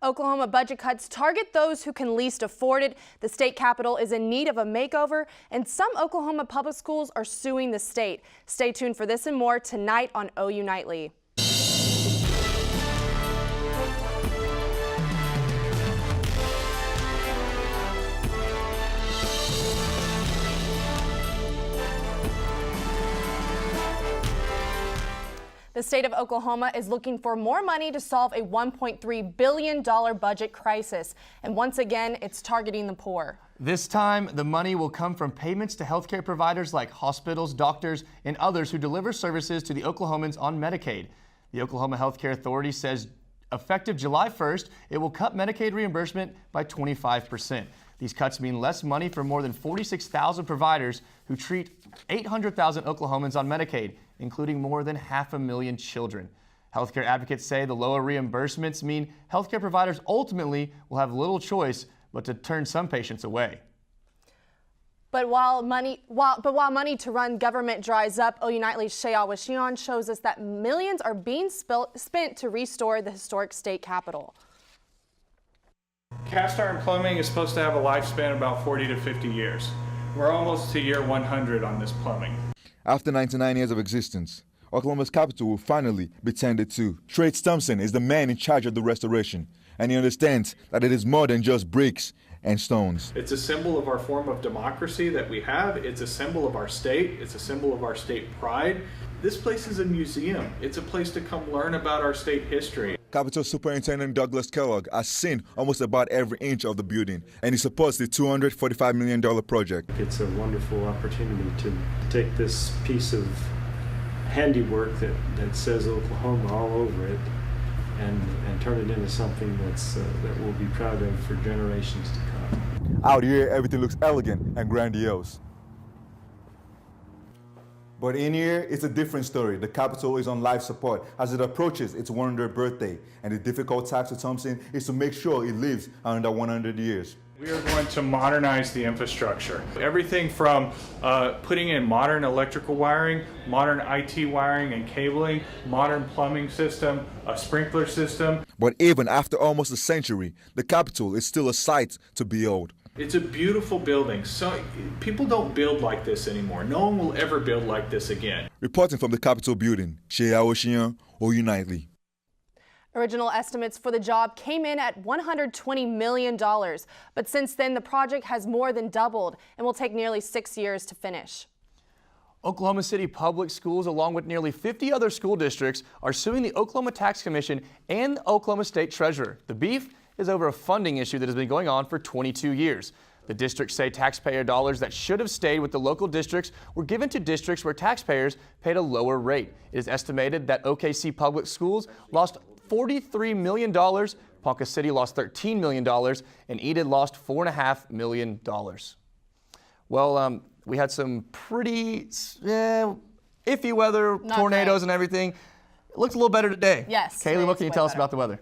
Oklahoma budget cuts target those who can least afford it. The state capitol is in need of a makeover, and some Oklahoma public schools are suing the state. Stay tuned for this and more tonight on OU Nightly. The state of Oklahoma is looking for more money to solve a $1.3 billion budget crisis. And once again, it's targeting the poor. This time, the money will come from payments to healthcare providers like hospitals, doctors, and others who deliver services to the Oklahomans on Medicaid. The Oklahoma Healthcare Authority says effective July 1st, it will cut Medicaid reimbursement by 25%. These cuts mean less money for more than 46,000 providers who treat 800,000 Oklahomans on Medicaid, including more than 500,000 children. Healthcare advocates say the lower reimbursements mean healthcare providers ultimately will have little choice but to turn some patients away. But while money to run government dries up, OU Nightly's Shea Awashian shows us that millions are being spent to restore the historic state capitol. Cast iron plumbing is supposed to have a lifespan of about 40 to 50 years. We're almost to year 100 on this plumbing. After 99 years of existence, Oklahoma's capital will finally be tended to. Trace Thompson is the man in charge of the restoration, and he understands that it is more than just bricks and stones. It's a symbol of our form of democracy that we have. It's a symbol of our state. It's a symbol of our state pride. This place is a museum. It's a place to come learn about our state history. Capitol Superintendent Douglas Kellogg has seen almost about every inch of the building, and he supports the $245 million project. It's a wonderful opportunity to take this piece of handiwork that says Oklahoma all over it and turn it into something that we'll be proud of for generations to come. Out here, everything looks elegant and grandiose. But in here, it's a different story. The Capitol is on life support as it approaches its 100th birthday. And the difficult task for Thompson is to make sure it lives under 100 years. We are going to modernize the infrastructure. Everything from putting in modern electrical wiring, modern IT wiring and cabling, modern plumbing system, a sprinkler system. But even after almost a century, the Capitol is still a sight to behold. It's a beautiful building. So people don't build like this anymore. No one will ever build like this again. Reporting from the Capitol building, Shea Awashian, OU Nightly. Original estimates for the job came in at $120 million, but since then the project has more than doubled and will take nearly 6 years to finish. Oklahoma City Public Schools, along with nearly 50 other school districts, are suing the Oklahoma Tax Commission and the Oklahoma State Treasurer. The beef is over a funding issue that has been going on for 22 years. The districts say taxpayer dollars that should have stayed with the local districts were given to districts where taxpayers paid a lower rate. It is estimated that OKC Public Schools lost $43 million, Ponca City lost $13 million, and Enid lost $4.5 million. Well, we had some pretty iffy weather, tornadoes and everything. It looks a little better today. Yes. Kaylee, what can you tell us about the weather?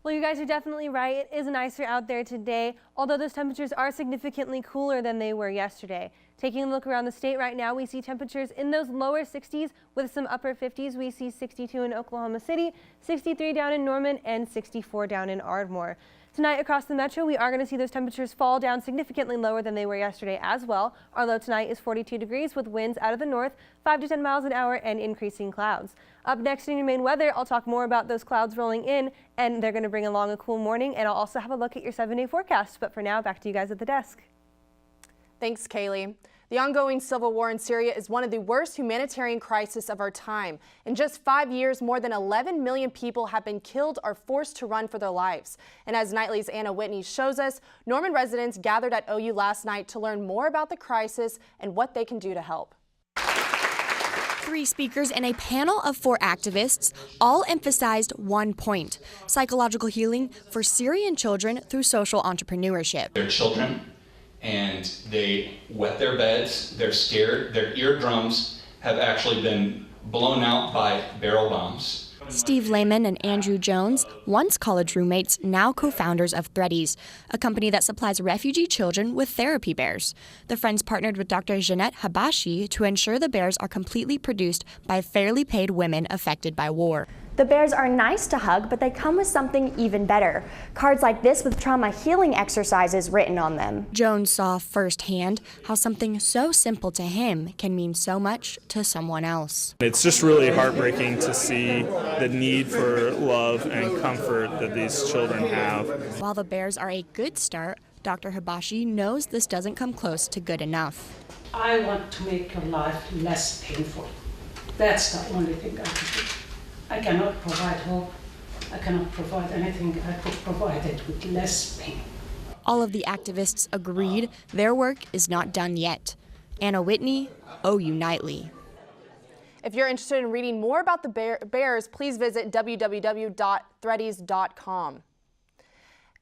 Well, you guys are definitely right. It is nicer out there today, although those temperatures are significantly cooler than they were yesterday. Taking a look around the state right now, we see temperatures in those lower 60s with some upper 50s. We see 62 in Oklahoma City, 63 down in Norman, and 64 down in Ardmore. Tonight across the metro, we are going to see those temperatures fall down significantly lower than they were yesterday as well. Our low tonight is 42 degrees with winds out of the north, 5 to 10 miles an hour and increasing clouds. Up next in your main weather, I'll talk more about those clouds rolling in, and they're going to bring along a cool morning, and I'll also have a look at your 7-day forecast. But for now, back to you guys at the desk. Thanks, Kaylee. The ongoing civil war in Syria is one of the worst humanitarian crises of our time. In just 5 years, more than 11 million people have been killed or forced to run for their lives. And as Nightly's Anna Whitney shows us, Norman residents gathered at OU last night to learn more about the crisis and what they can do to help. 3 speakers and a panel of 4 activists all emphasized one point: psychological healing for Syrian children through social entrepreneurship. They're children, and they wet their beds, they're scared, their eardrums have actually been blown out by barrel bombs. Steve Lehman and Andrew Jones, once college roommates, now co-founders of Threadies, a company that supplies refugee children with therapy bears. The friends partnered with Dr. Jeanette Habashi to ensure the bears are completely produced by fairly paid women affected by war. The bears are nice to hug, but they come with something even better. Cards like this with trauma healing exercises written on them. Jones saw firsthand how something so simple to him can mean so much to someone else. It's just really heartbreaking to see the need for love and comfort that these children have. While the bears are a good start, Dr. Hibashi knows this doesn't come close to good enough. I want to make your life less painful. That's the only thing I can do. I cannot provide hope. I cannot provide anything. I could provide it with less pain. All of the activists agreed their work is not done yet. Anna Whitney, OU Nightly. If you're interested in reading more about the bears, please visit www.threadies.com.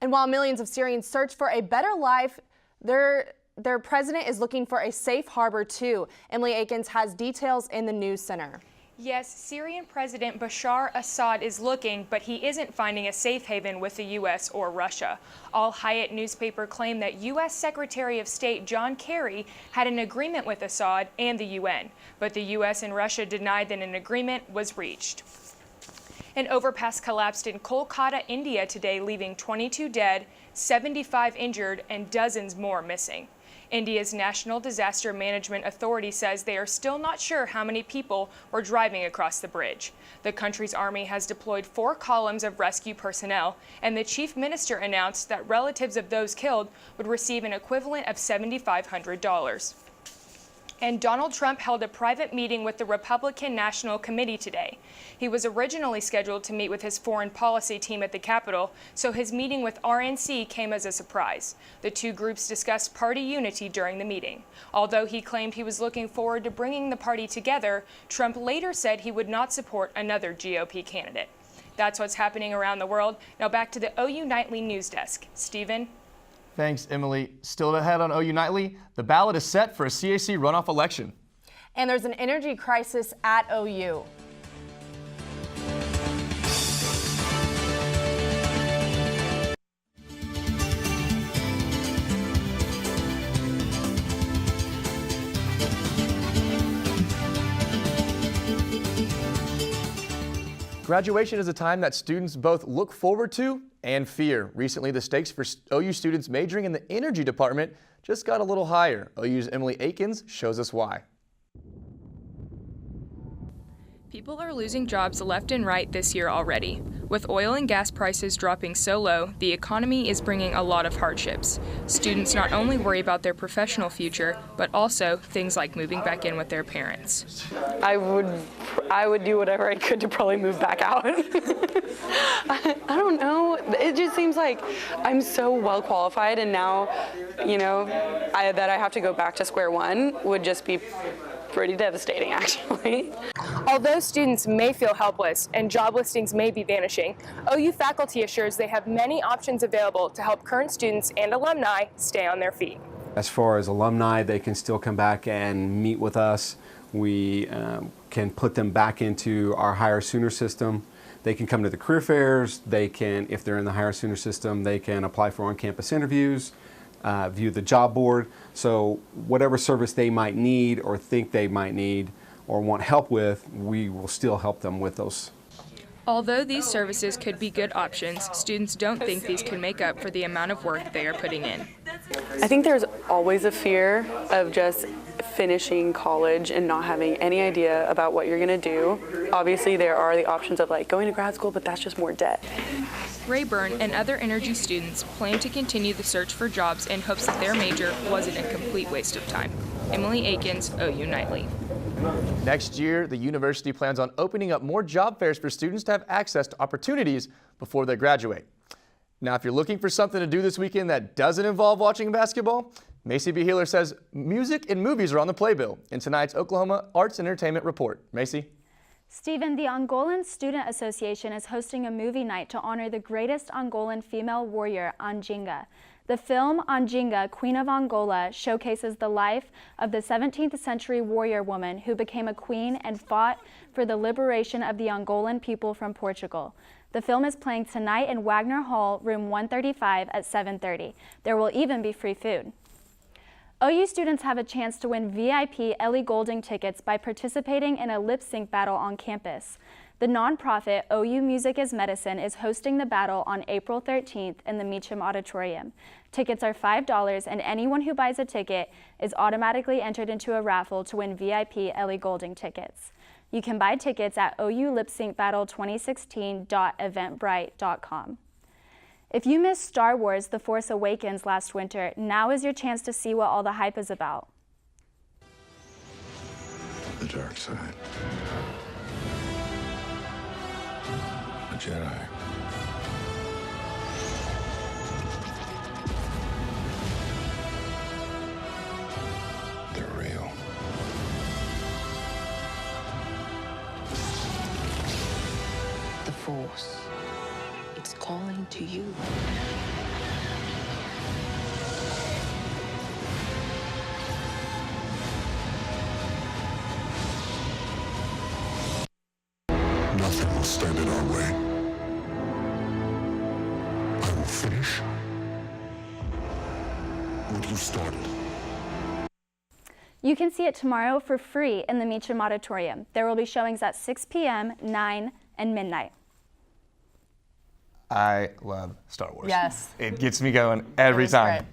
And while millions of Syrians search for a better life, their president is looking for a safe harbor too. Emily Akins has details in the news center. Yes, Syrian President Bashar Assad is looking, but he isn't finding a safe haven with the U.S. or Russia. Al Hayat newspaper claimed that U.S. Secretary of State John Kerry had an agreement with Assad and the UN, but the U.S. and Russia denied that an agreement was reached. An overpass collapsed in Kolkata, India today, leaving 22 dead, 75 injured, and dozens more missing. India's National Disaster Management Authority says they are still not sure how many people were driving across the bridge. The country's army has deployed 4 columns of rescue personnel, and the chief minister announced that relatives of those killed would receive an equivalent of $7,500. And Donald Trump held a private meeting with the Republican National Committee today. He was originally scheduled to meet with his foreign policy team at the Capitol, so his meeting with RNC came as a surprise. The two groups discussed party unity during the meeting. Although he claimed he was looking forward to bringing the party together, Trump later said he would not support another GOP candidate. That's what's happening around the world. Now back to the OU Nightly News Desk. Stephen? Thanks, Emily. Still ahead on OU Nightly, the ballot is set for a CAC runoff election. And there's an energy crisis at OU. Graduation is a time that students both look forward to and fear. Recently, the stakes for OU students majoring in the energy department just got a little higher. OU's Emily Akins shows us why. People are losing jobs left and right this year already. With oil and gas prices dropping so low, the economy is bringing a lot of hardships. Students not only worry about their professional future, but also things like moving back in with their parents. I would do whatever I could to probably move back out. I don't know. It just seems like I'm so well qualified, and now, you know, that I have to go back to square one would just be pretty devastating, actually. Although students may feel helpless and job listings may be vanishing, OU faculty assures they have many options available to help current students and alumni stay on their feet. As far as alumni, they can still come back and meet with us. We can put them back into our Hire Sooner system. They can come to the career fairs. They can, if they're in the Hire Sooner system, they can apply for on-campus interviews, view the job board. So whatever service they might need or think they might need or want help with, we will still help them with those. Although these services could be good options, students don't think these can make up for the amount of work they are putting in. I think there's always a fear of just finishing college and not having any idea about what you're going to do. Obviously, there are the options of like going to grad school, but that's just more debt. Rayburn and other energy students plan to continue the search for jobs in hopes that their major wasn't a complete waste of time. Emily Akins, OU Nightly. Next year, the university plans on opening up more job fairs for students to have access to opportunities before they graduate. Now, if you're looking for something to do this weekend that doesn't involve watching basketball, Macy B. Healer says music and movies are on the playbill in tonight's Oklahoma Arts and Entertainment Report. Macy? Stephen, the Angolan Student Association is hosting a movie night to honor the greatest Angolan female warrior, Anjinga. The film Anjinga, Queen of Angola, showcases the life of the 17th century warrior woman who became a queen and fought for the liberation of the Angolan people from Portugal. The film is playing tonight in Wagner Hall, room 135 at 7:30. There will even be free food. OU students have a chance to win VIP Ellie Goulding tickets by participating in a lip sync battle on campus. The nonprofit OU Music is Medicine is hosting the battle on April 13th in the Meacham Auditorium. Tickets are $5, and anyone who buys a ticket is automatically entered into a raffle to win VIP Ellie Goulding tickets. You can buy tickets at oulipsyncbattle2016.eventbrite.com. If you missed Star Wars: The Force Awakens last winter, now is your chance to see what all the hype is about. The dark side. A Jedi. They're real. The Force. It's calling to you. Nothing will stand in our way. I will finish what you started. You can see it tomorrow for free in the Meacham Auditorium. There will be showings at 6 p.m., 9, and midnight. I love Star Wars. Yes. It gets me going every time. Great.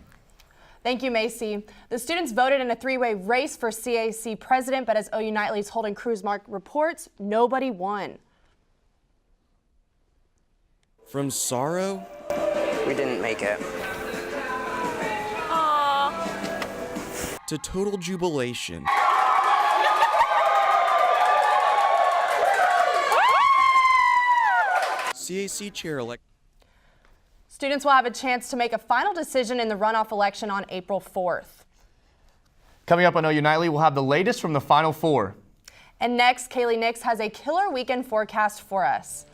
Thank you, Macy. The students voted in a three-way race for CAC president, but as OU Nightly's Holden Cruzmark reports, nobody won. From sorrow, we didn't make it, to total jubilation. CAC chair-elect. Students will have a chance to make a final decision in the runoff election on April 4th. Coming up on OU Nightly, we'll have the latest from the Final Four. And next, Kaylee Nix has a killer weekend forecast for us.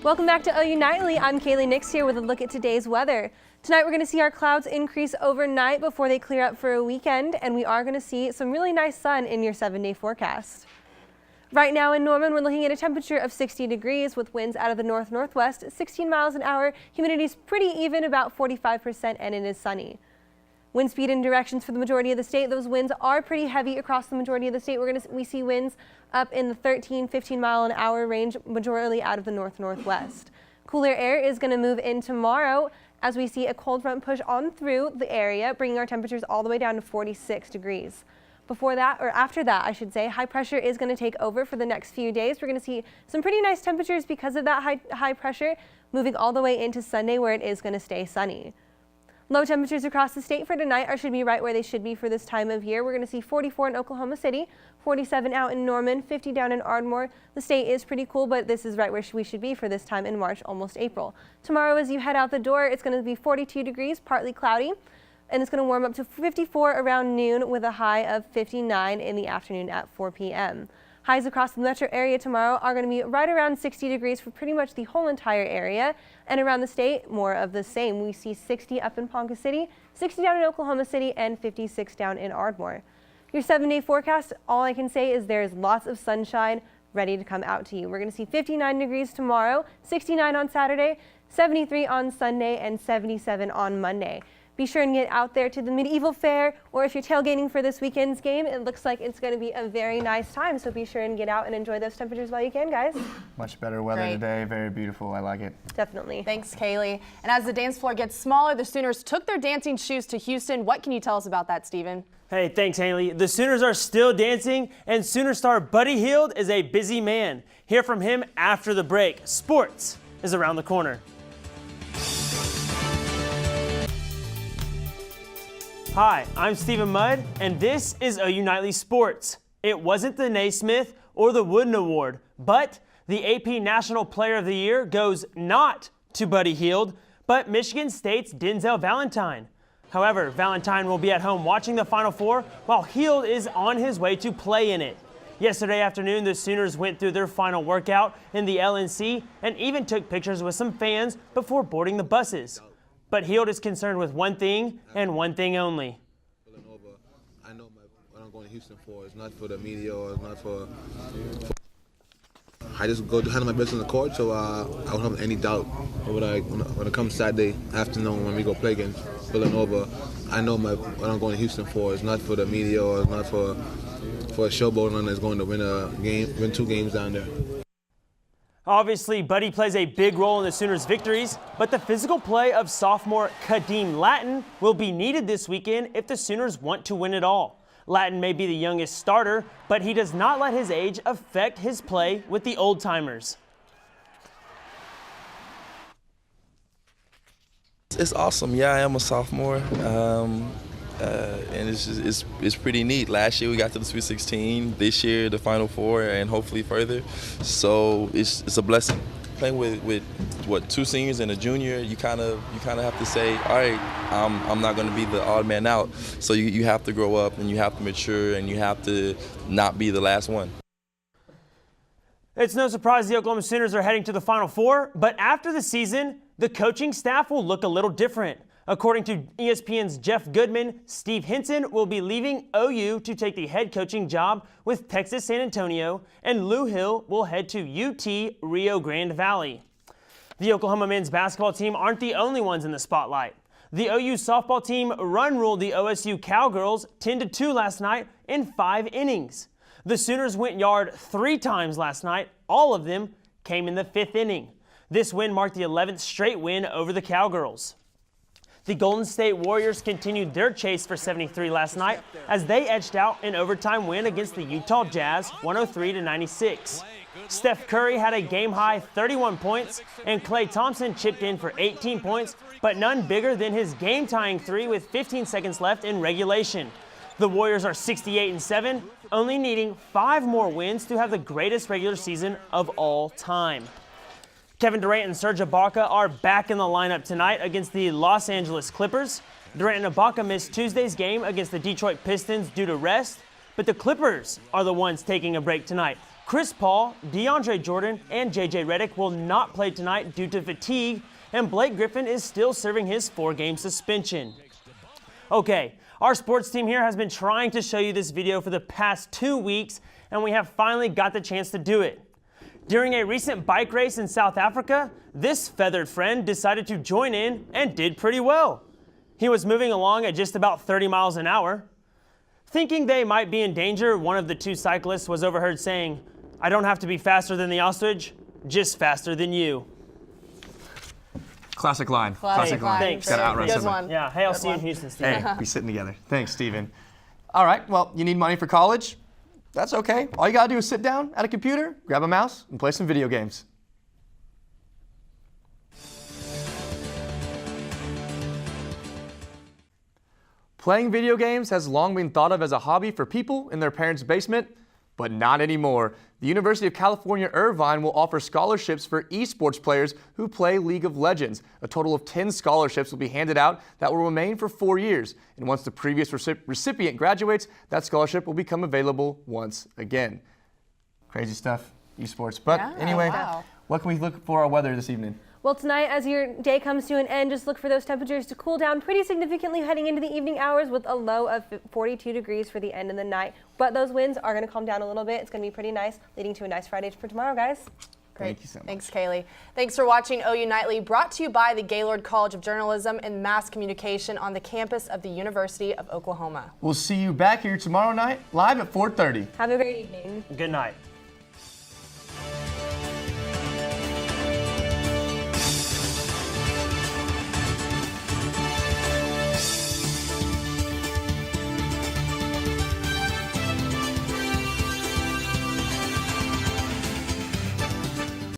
Welcome back to OU Nightly. I'm Kaylee Nix here with a look at today's weather. Tonight we're going to see our clouds increase overnight before they clear up for a weekend, and we are going to see some really nice sun in your 7-day forecast. Right now in Norman, we're looking at a temperature of 60 degrees with winds out of the north-northwest, 16 miles an hour. Humidity's pretty even, about 45%, and it is sunny. Wind speed and directions for the majority of the state. Those winds are pretty heavy across the majority of the state. We see winds up in the 13-15 mile an hour range, majority out of the north-northwest. Cooler air is going to move in tomorrow as we see a cold front push on through the area, bringing our temperatures all the way down to 46 degrees. Before that, or after that, I should say, high pressure is going to take over for the next few days. We're going to see some pretty nice temperatures because of that high pressure, moving all the way into Sunday where it is going to stay sunny. Low temperatures across the state for tonight should be right where they should be for this time of year. We're going to see 44 in Oklahoma City, 47 out in Norman, 50 down in Ardmore. The state is pretty cool, but this is right where we should be for this time in March, almost April. Tomorrow as you head out the door, it's going to be 42 degrees, partly cloudy, and it's going to warm up to 54 around noon with a high of 59 in the afternoon at 4 p.m. Highs across the metro area tomorrow are going to be right around 60 degrees for pretty much the whole entire area, and around the state, more of the same. We see 60 up in Ponca City, 60 down in Oklahoma City, and 56 down in Ardmore. Your 7-day forecast, all I can say is there's lots of sunshine ready to come out to you. We're going to see 59 degrees tomorrow, 69 on Saturday, 73 on Sunday, and 77 on Monday. Be sure and get out there to the Medieval Fair, or if you're tailgating for this weekend's game, it looks like it's going to be a very nice time. So be sure and get out and enjoy those temperatures while you can, guys. Much better weather Great. today. Very beautiful. I like it. Definitely. Thanks, Kaylee. And as the dance floor gets smaller, the Sooners took their dancing shoes to Houston. What can you tell us about that, Steven? Hey, thanks, Haley. The Sooners are still dancing, and Sooner star Buddy Hield is a busy man. Hear from him after the break. Sports is around the corner. Hi, I'm Stephen Mudd, and this is OU Nightly Sports. It wasn't the Naismith or the Wooden Award, but the AP National Player of the Year goes not to Buddy Hield, but Michigan State's Denzel Valentine. However, Valentine will be at home watching the Final Four while Hield is on his way to play in it. Yesterday afternoon, the Sooners went through their final workout in the LNC and even took pictures with some fans before boarding the buses. But Hield is concerned with one thing and one thing only. I know what I'm going to Houston for. It's not for the media or it's not for I just go to handle my business on the court, so I don't have any doubt when it comes Saturday afternoon when we go play against Villanova. I know what I'm going to Houston for. It's not for the media or it's not for a showboat. It's going to win 2 games down there. Obviously, Buddy plays a big role in the Sooners' victories, but the physical play of sophomore Kadeem Lattin will be needed this weekend if the Sooners want to win it all. Lattin may be the youngest starter, but he does not let his age affect his play with the old-timers. It's awesome. Yeah, I am a sophomore, and it's pretty neat. Last year we got to the Sweet 16. This year the Final Four, and hopefully further. So it's a blessing. Playing with what 2 seniors and a junior, you kind of have to say, all right, I'm not going to be the odd man out. So you have to grow up and you have to mature and you have to not be the last one. It's no surprise the Oklahoma Sooners are heading to the Final Four, but after the season, the coaching staff will look a little different. According to ESPN's Jeff Goodman, Steve Hinton will be leaving OU to take the head coaching job with Texas San Antonio, and Lou Hill will head to UT Rio Grande Valley. The Oklahoma men's basketball team aren't the only ones in the spotlight. The OU softball team run-ruled the OSU Cowgirls 10-2 last night in 5 innings. The Sooners went yard 3 times last night. All of them came in the 5th inning. This win marked the 11th straight win over the Cowgirls. The Golden State Warriors continued their chase for 73 last night as they edged out an overtime win against the Utah Jazz 103-96. Steph Curry had a game-high 31 points, and Klay Thompson chipped in for 18 points, but none bigger than his game-tying 3 with 15 seconds left in regulation. The Warriors are 68-7, only needing 5 more wins to have the greatest regular season of all time. Kevin Durant and Serge Ibaka are back in the lineup tonight against the Los Angeles Clippers. Durant and Ibaka missed Tuesday's game against the Detroit Pistons due to rest, but the Clippers are the ones taking a break tonight. Chris Paul, DeAndre Jordan, and JJ Redick will not play tonight due to fatigue, and Blake Griffin is still serving his 4-game suspension. Okay, our sports team here has been trying to show you this video for the past 2 weeks, and we have finally got the chance to do it. During a recent bike race in South Africa, this feathered friend decided to join in and did pretty well. He was moving along at just about 30 miles an hour. Thinking they might be in danger, one of the 2 cyclists was overheard saying, "I don't have to be faster than the ostrich, just faster than you." Classic line. Classic line. Thanks. Got to outrun Good someone. one. Yeah, hey, I'll see you in Houston, Steve. Hey, we sitting together. Thanks, Steven. All right, well, you need money for college? That's okay. All you got to do is sit down at a computer, grab a mouse, and play some video games. Playing video games has long been thought of as a hobby for people in their parents' basement, but not anymore. The University of California, Irvine will offer scholarships for esports players who play League of Legends. A total of 10 scholarships will be handed out that will remain for 4 years. And once the previous recipient graduates, that scholarship will become available once again. Crazy stuff, esports. But anyway, what can we look for our weather this evening? Well, tonight, as your day comes to an end, just look for those temperatures to cool down pretty significantly heading into the evening hours with a low of 42 degrees for the end of the night. But those winds are going to calm down a little bit. It's going to be pretty nice, leading to a nice Friday for tomorrow, guys. Great. Thank you so much. Thanks, Kaylee. Thanks for watching OU Nightly, brought to you by the Gaylord College of Journalism and Mass Communication on the campus of the University of Oklahoma. We'll see you back here tomorrow night, live at 4:30. Have a great evening. Good night.